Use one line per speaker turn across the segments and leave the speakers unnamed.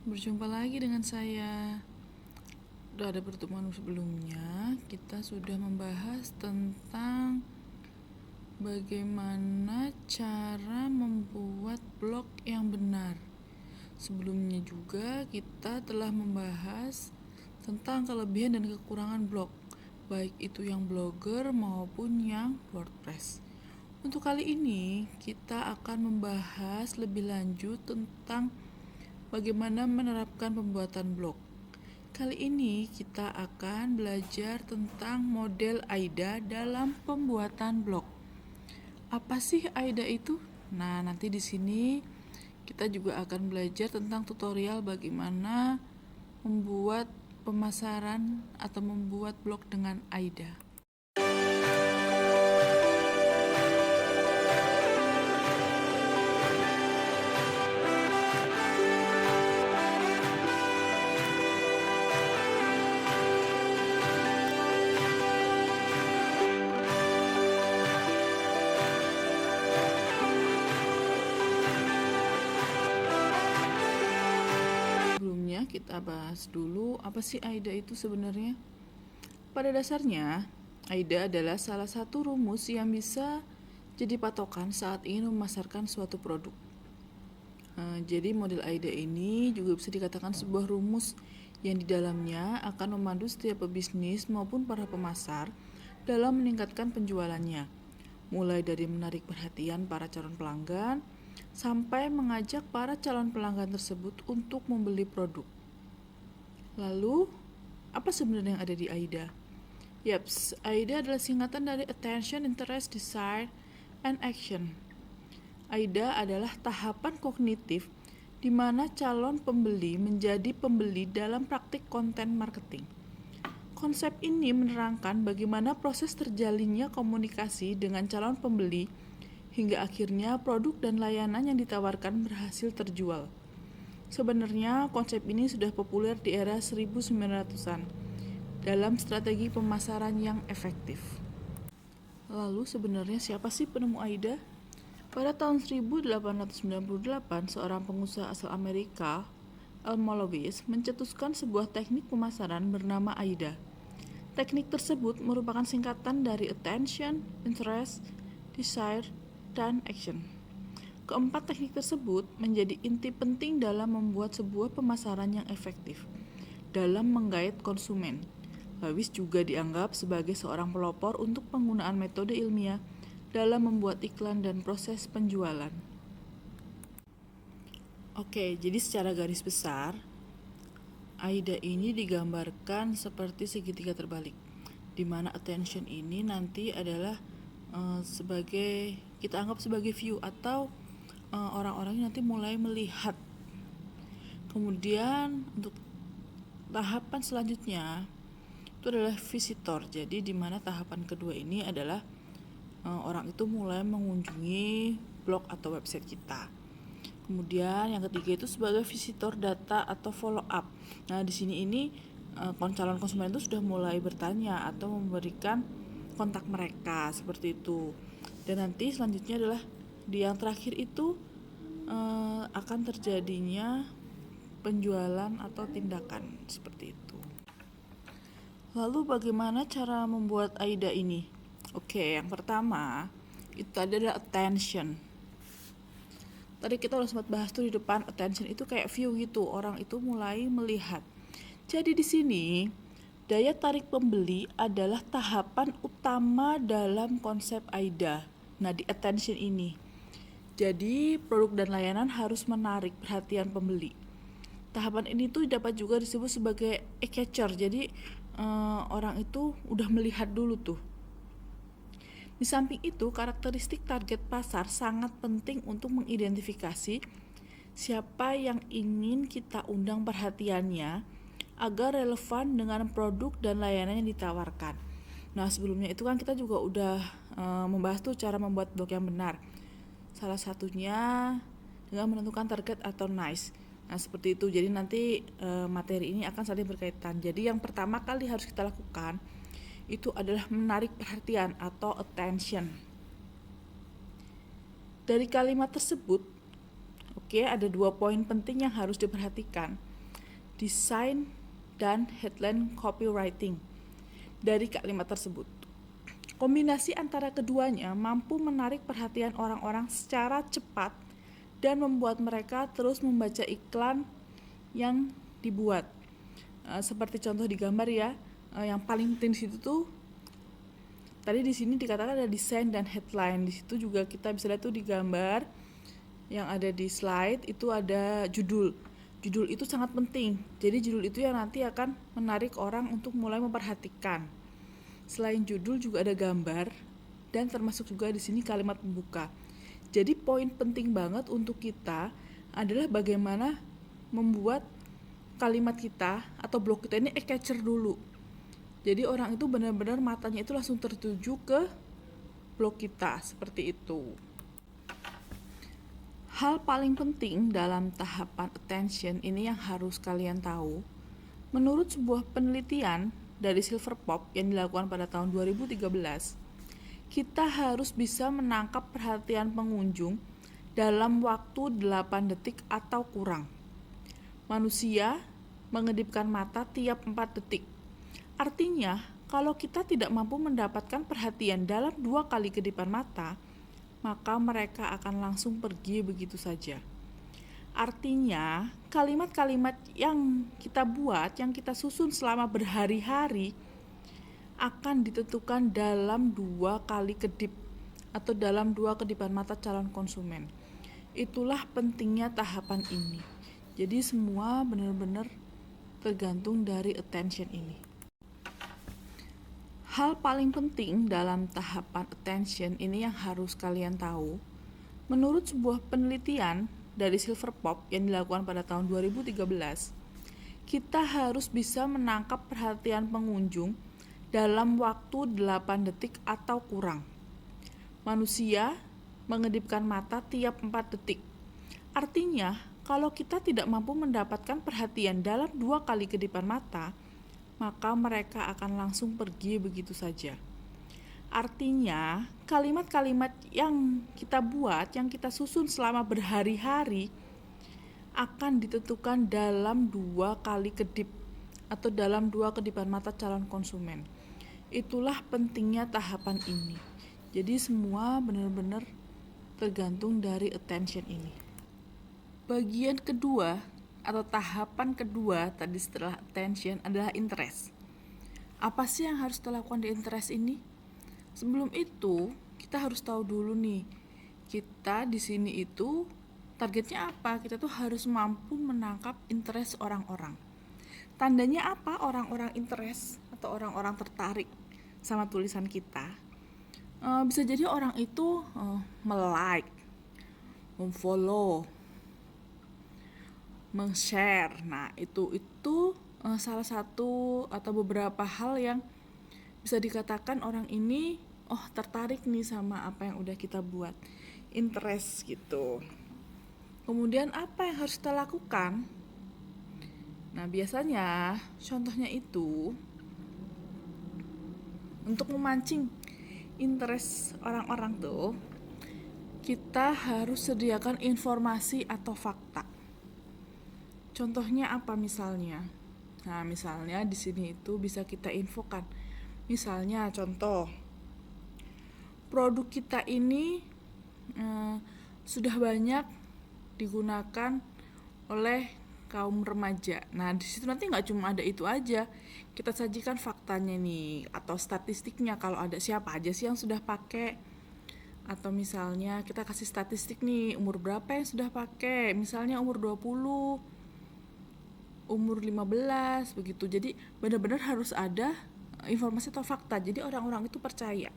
Berjumpa lagi dengan saya. Udah ada pertemuan sebelumnya, kita sudah membahas tentang bagaimana cara membuat blog yang benar. Sebelumnya juga kita telah membahas tentang kelebihan dan kekurangan blog, baik itu yang Blogger maupun yang WordPress. Untuk kali ini, kita akan membahas lebih lanjut tentang bagaimana menerapkan pembuatan blog. Kali ini kita akan belajar tentang model AIDA dalam pembuatan blog. Apa sih AIDA itu? Nah, nanti di sini kita juga akan belajar tentang tutorial bagaimana membuat pemasaran atau membuat blog dengan AIDA. Sebelumnya kita bahas dulu apa sih AIDA itu sebenarnya. Pada dasarnya, AIDA adalah salah satu rumus yang bisa jadi patokan saat ingin memasarkan suatu produk. Jadi model AIDA ini juga bisa dikatakan sebuah rumus yang di dalamnya akan memandu setiap pebisnis maupun para pemasar dalam meningkatkan penjualannya, mulai dari menarik perhatian para calon pelanggan sampai mengajak para calon pelanggan tersebut untuk membeli produk. Lalu, apa sebenarnya yang ada di AIDA? Yaps, AIDA adalah singkatan dari Attention, Interest, Desire, and Action. AIDA adalah tahapan kognitif di mana calon pembeli menjadi pembeli dalam praktik konten marketing. Konsep ini menerangkan bagaimana proses terjalinnya komunikasi dengan calon pembeli hingga akhirnya produk dan layanan yang ditawarkan berhasil terjual. Sebenarnya konsep ini sudah populer di era 1900-an dalam strategi pemasaran yang efektif. Lalu sebenarnya siapa sih penemu AIDA? Pada tahun 1898, seorang pengusaha asal Amerika, L. Malowitz, mencetuskan sebuah teknik pemasaran bernama AIDA. Teknik tersebut merupakan singkatan dari Attention, Interest, Desire, dan Action. Keempat teknik tersebut menjadi inti penting dalam membuat sebuah pemasaran yang efektif dalam menggait konsumen. Lewis juga dianggap sebagai seorang pelopor untuk penggunaan metode ilmiah dalam membuat iklan dan proses penjualan. Oke, jadi secara garis besar, AIDA ini digambarkan seperti segitiga terbalik, di mana attention ini nanti adalah sebagai kita anggap sebagai view atau orang-orang nanti mulai melihat. Kemudian untuk tahapan selanjutnya itu adalah visitor. Jadi di mana tahapan kedua ini adalah orang itu mulai mengunjungi blog atau website kita. Kemudian yang ketiga itu sebagai visitor data atau follow up. Nah, di sini ini calon konsumen itu sudah mulai bertanya atau memberikan kontak mereka seperti itu. Dan nanti selanjutnya adalah di yang terakhir itu akan terjadinya penjualan atau tindakan seperti itu. Lalu bagaimana cara membuat AIDA ini? Oke, yang pertama itu adalah attention. Tadi kita udah sempat bahas tuh di depan, attention itu kayak view gitu, orang itu mulai melihat. Jadi di sini daya tarik pembeli adalah tahapan utama dalam konsep AIDA. Nah, di attention ini. Jadi produk dan layanan harus menarik perhatian pembeli. Tahapan ini tuh dapat juga disebut sebagai eye catcher. Jadi orang itu udah melihat dulu tuh. Di samping itu, karakteristik target pasar sangat penting untuk mengidentifikasi siapa yang ingin kita undang perhatiannya agar relevan dengan produk dan layanan yang ditawarkan. Nah, sebelumnya itu kan kita juga udah membahas tuh cara membuat blog yang benar. Salah satunya dengan menentukan target atau niche. Nah, seperti itu. Jadi nanti materi ini akan saling berkaitan. Jadi yang pertama kali harus kita lakukan itu adalah menarik perhatian atau attention. Dari kalimat tersebut, ada 2 poin penting yang harus diperhatikan. desain, dan headline copywriting dari kalimat tersebut. Kombinasi antara keduanya mampu menarik perhatian orang-orang secara cepat dan membuat mereka terus membaca iklan yang dibuat. Seperti contoh di gambar ya, yang paling penting di situ tuh tadi di sini dikatakan ada desain dan headline. Di situ juga kita bisa lihat tuh di gambar yang ada di slide itu ada judul. Judul itu sangat penting. Jadi judul itu yang nanti akan menarik orang untuk mulai memperhatikan. Selain judul juga ada gambar dan termasuk juga di sini kalimat pembuka. Jadi poin penting banget untuk kita adalah bagaimana membuat kalimat kita atau blog kita ini eye-catcher dulu. Jadi orang itu benar-benar matanya itu langsung tertuju ke blog kita seperti itu. Hal paling penting dalam tahapan attention ini yang harus kalian tahu, menurut sebuah penelitian dari Silverpop yang dilakukan pada tahun 2013, kita harus bisa menangkap perhatian pengunjung dalam waktu 8 detik atau kurang. Manusia mengedipkan mata tiap 4 detik. Artinya, kalau kita tidak mampu mendapatkan perhatian dalam 2 kali kedipan mata, maka mereka akan langsung pergi begitu saja. Artinya, kalimat-kalimat yang kita buat, yang kita susun selama berhari-hari akan ditentukan dalam 2 kali kedip atau dalam 2 kedipan mata calon konsumen. Itulah pentingnya tahapan ini. Jadi semua benar-benar tergantung dari attention ini. Hal paling penting dalam tahapan attention ini yang harus kalian tahu, menurut sebuah penelitian dari Silverpop yang dilakukan pada tahun 2013, kita harus bisa menangkap perhatian pengunjung dalam waktu 8 detik atau kurang. Manusia mengedipkan mata tiap 4 detik. Artinya, kalau kita tidak mampu mendapatkan perhatian dalam 2 kali kedipan mata, maka mereka akan langsung pergi begitu saja. Artinya, kalimat-kalimat yang kita buat, yang kita susun selama berhari-hari akan ditentukan dalam 2 kali kedip atau dalam 2 kedipan mata calon konsumen. Itulah pentingnya tahapan ini. Jadi semua benar-benar tergantung dari attention ini. Bagian kedua atau tahapan kedua tadi setelah attention adalah interest. Apa sih yang harus kita lakukan di interest ini? Sebelum itu, kita harus tahu dulu nih, kita di sini itu targetnya apa? Kita tuh harus mampu menangkap interest orang-orang. Tandanya apa orang-orang interest atau orang-orang tertarik sama tulisan kita? Bisa jadi orang itu melike, memfollow, meng-share. Nah, itu salah satu atau beberapa hal yang bisa dikatakan orang ini tertarik nih sama apa yang udah kita buat, interest gitu. Kemudian apa yang harus kita lakukan? Nah, biasanya contohnya itu untuk memancing interest orang-orang tuh kita harus sediakan informasi atau fakta. Contohnya apa misalnya? Nah, misalnya di sini itu bisa kita infokan. Misalnya contoh, produk kita ini sudah banyak digunakan oleh kaum remaja. Nah, di situ nanti nggak cuma ada itu aja, kita sajikan faktanya nih atau statistiknya, kalau ada siapa aja sih yang sudah pakai. Atau misalnya kita kasih statistik nih, umur berapa yang sudah pakai, misalnya umur 20, umur 15 begitu. Jadi benar-benar harus ada informasi atau fakta, jadi orang-orang itu percaya.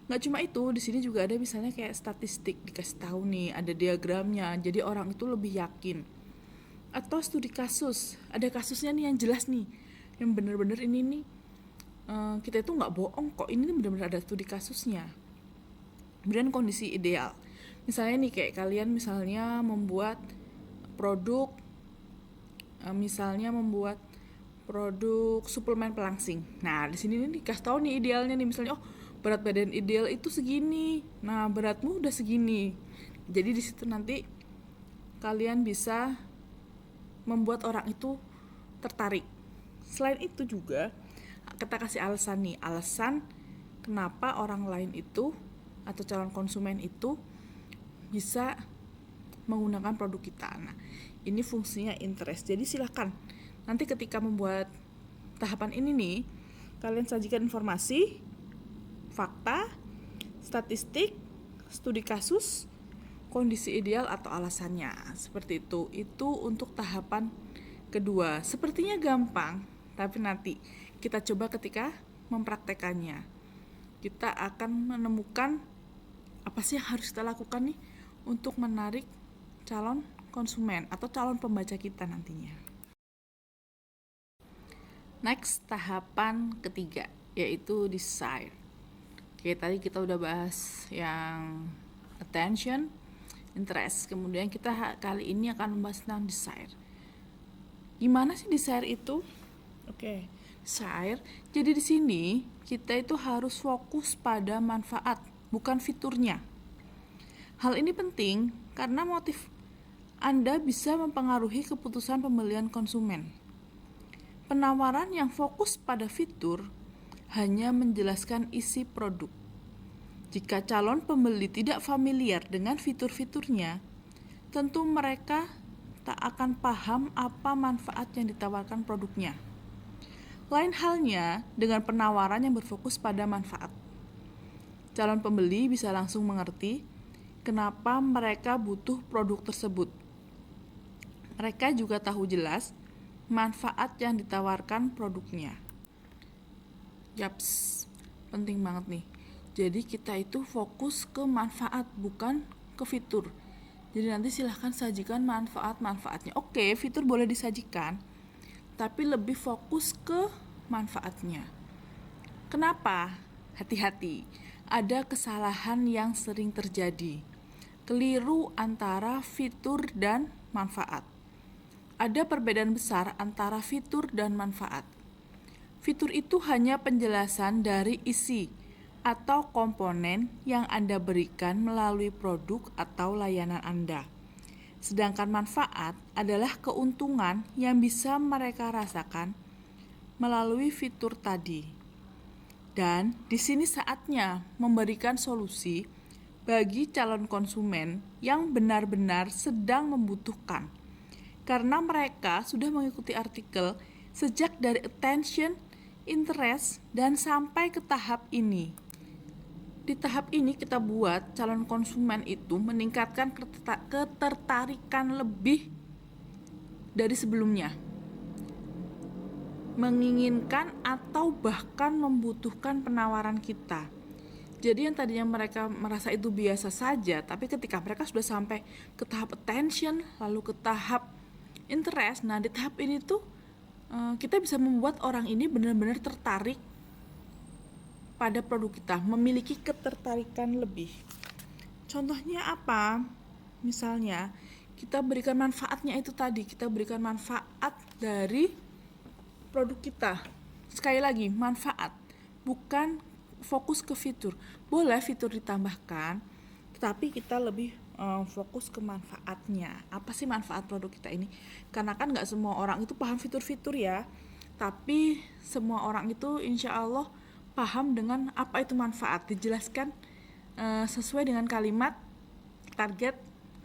Nggak cuma itu, di sini juga ada misalnya kayak statistik, dikasih tahu nih, ada diagramnya, jadi orang itu lebih yakin. Atau studi kasus, ada kasusnya nih yang jelas nih, yang benar-benar ini nih kita itu nggak bohong kok, ini benar-benar ada studi kasusnya. Kemudian kondisi ideal, misalnya nih kayak kalian misalnya membuat produk, produk suplemen pelangsing. Nah, di sini nih dikasih tahu nih idealnya nih, misalnya berat badan ideal itu segini. Nah, beratmu udah segini. Jadi di situ nanti kalian bisa membuat orang itu tertarik. Selain itu juga kita kasih alasan nih, alasan kenapa orang lain itu atau calon konsumen itu bisa menggunakan produk kita. Nah, ini fungsinya interest. Jadi silakan nanti ketika membuat tahapan ini nih, kalian sajikan informasi, fakta, statistik, studi kasus, kondisi ideal atau alasannya. Seperti itu. Itu untuk tahapan kedua. Sepertinya gampang, tapi nanti kita coba ketika mempraktekannya. Kita akan menemukan apa sih yang harus kita lakukan nih untuk menarik calon konsumen atau calon pembaca kita nantinya. Next, tahapan ketiga, yaitu desire. Oke, tadi kita udah bahas yang attention, interest. Kemudian kita kali ini akan membahas tentang desire. Gimana sih desire itu? Oke, desire. Jadi di sini kita itu harus fokus pada manfaat, bukan fiturnya. Hal ini penting karena motif Anda bisa mempengaruhi keputusan pembelian konsumen. Penawaran yang fokus pada fitur hanya menjelaskan isi produk. Jika calon pembeli tidak familiar dengan fitur-fiturnya, tentu mereka tak akan paham apa manfaat yang ditawarkan produknya. Lain halnya dengan penawaran yang berfokus pada manfaat. Calon pembeli bisa langsung mengerti kenapa mereka butuh produk tersebut. Mereka juga tahu jelas manfaat yang ditawarkan produknya. Yaps, penting banget nih. Jadi kita itu fokus ke manfaat, bukan ke fitur. Jadi nanti silahkan sajikan manfaat-manfaatnya. Oke, fitur boleh disajikan, tapi lebih fokus ke manfaatnya. Kenapa? Hati-hati, ada kesalahan yang sering terjadi. Keliru antara fitur dan manfaat. Ada perbedaan besar antara fitur dan manfaat. Fitur itu hanya penjelasan dari isi atau komponen yang Anda berikan melalui produk atau layanan Anda. Sedangkan manfaat adalah keuntungan yang bisa mereka rasakan melalui fitur tadi. Dan di sini saatnya memberikan solusi bagi calon konsumen yang benar-benar sedang membutuhkan. Karena mereka sudah mengikuti artikel sejak dari attention, interest, dan sampai ke tahap ini. Di tahap ini kita buat calon konsumen itu meningkatkan ketertarikan lebih dari sebelumnya. Menginginkan atau bahkan membutuhkan penawaran kita. Jadi yang tadinya mereka merasa itu biasa saja, tapi ketika mereka sudah sampai ke tahap attention, lalu ke tahap interest, nah di tahap ini tuh kita bisa membuat orang ini benar-benar tertarik pada produk kita, memiliki ketertarikan lebih. Contohnya apa? Misalnya kita berikan manfaatnya itu tadi, kita berikan manfaat dari produk kita. Sekali lagi, manfaat, bukan fokus ke fitur. Boleh fitur ditambahkan, tetapi kita lebih fokus ke manfaatnya. Apa sih manfaat produk kita ini? Karena kan gak semua orang itu paham fitur-fitur ya, tapi semua orang itu insya Allah paham dengan apa itu manfaat. Dijelaskan sesuai dengan kalimat target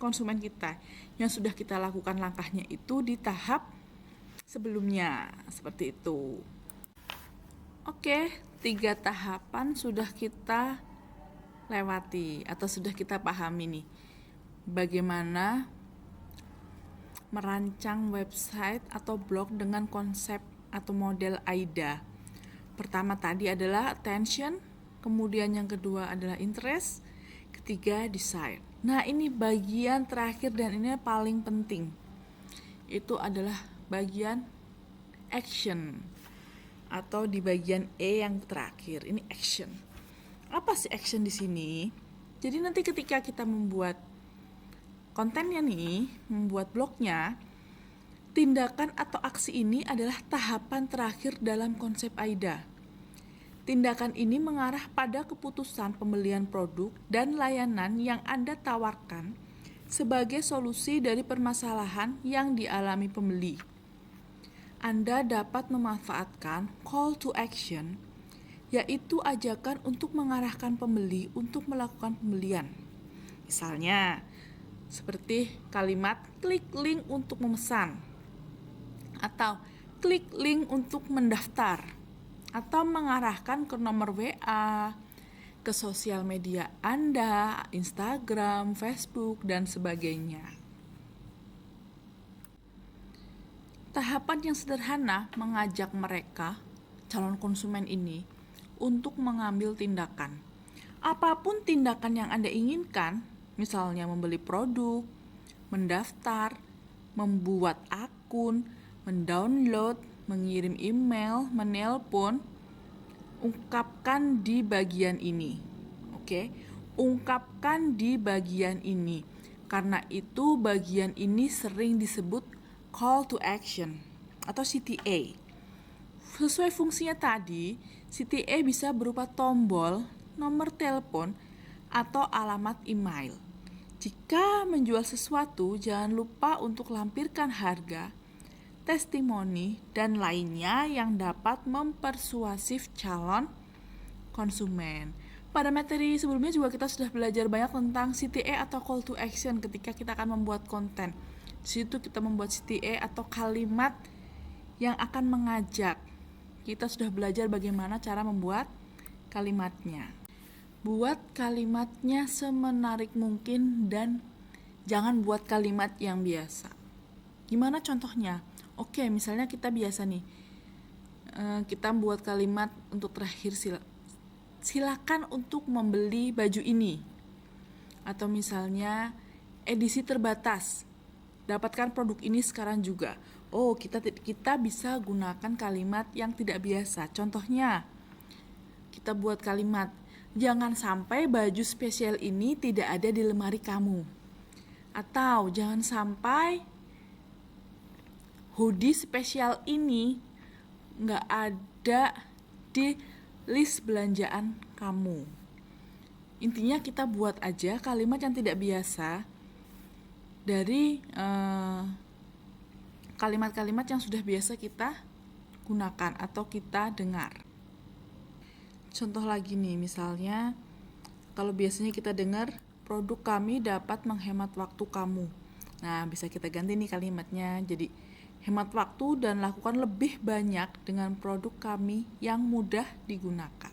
konsumen kita yang sudah kita lakukan langkahnya itu di tahap sebelumnya. Seperti itu. Oke, 3 tahapan sudah kita lewati atau sudah kita pahami nih. Bagaimana merancang website atau blog dengan konsep atau model AIDA. Pertama tadi adalah attention, kemudian yang kedua adalah interest, ketiga desire. Nah, ini bagian terakhir dan ini paling penting. Itu adalah bagian action atau di bagian E yang terakhir. Ini action. Apa sih action di sini? Jadi nanti ketika kita membuat kontennya nih, membuat blognya, tindakan atau aksi ini adalah tahapan terakhir dalam konsep AIDA. Tindakan ini mengarah pada keputusan pembelian produk dan layanan yang Anda tawarkan sebagai solusi dari permasalahan yang dialami pembeli. Anda dapat memanfaatkan call to action, yaitu ajakan untuk mengarahkan pembeli untuk melakukan pembelian. Misalnya, seperti kalimat klik link untuk memesan, atau klik link untuk mendaftar, atau mengarahkan ke nomor WA, ke sosial media Anda, Instagram, Facebook, dan sebagainya. Tahapan yang sederhana mengajak mereka, calon konsumen ini, untuk mengambil tindakan. Apapun tindakan yang Anda inginkan, misalnya membeli produk, mendaftar, membuat akun, mendownload, mengirim email, menelpon, ungkapkan di bagian ini. Oke, ungkapkan di bagian ini. Karena itu bagian ini sering disebut call to action atau CTA. Sesuai fungsinya tadi, CTA bisa berupa tombol, nomor telepon, atau alamat email. Jika menjual sesuatu, jangan lupa untuk lampirkan harga, testimoni, dan lainnya yang dapat mempersuasif calon konsumen. Pada materi sebelumnya juga kita sudah belajar banyak tentang CTA atau call to action ketika kita akan membuat konten. Di situ kita membuat CTA atau kalimat yang akan mengajak. Kita sudah belajar bagaimana cara membuat kalimatnya. Buat kalimatnya semenarik mungkin dan jangan buat kalimat yang biasa. Gimana contohnya? Oke, misalnya kita biasa nih, kita buat kalimat untuk terakhir silakan untuk membeli baju ini. Atau misalnya edisi terbatas. Dapatkan produk ini sekarang juga. Oh, kita bisa gunakan kalimat yang tidak biasa. Contohnya, kita buat kalimat, jangan sampai baju spesial ini tidak ada di lemari kamu. Atau jangan sampai hoodie spesial ini nggak ada di list belanjaan kamu. Intinya kita buat aja kalimat yang tidak biasa dari kalimat-kalimat yang sudah biasa kita gunakan atau kita dengar. Contoh lagi nih, misalnya kalau biasanya kita dengar produk kami dapat menghemat waktu kamu. Nah, bisa kita ganti nih kalimatnya jadi hemat waktu dan lakukan lebih banyak dengan produk kami yang mudah digunakan.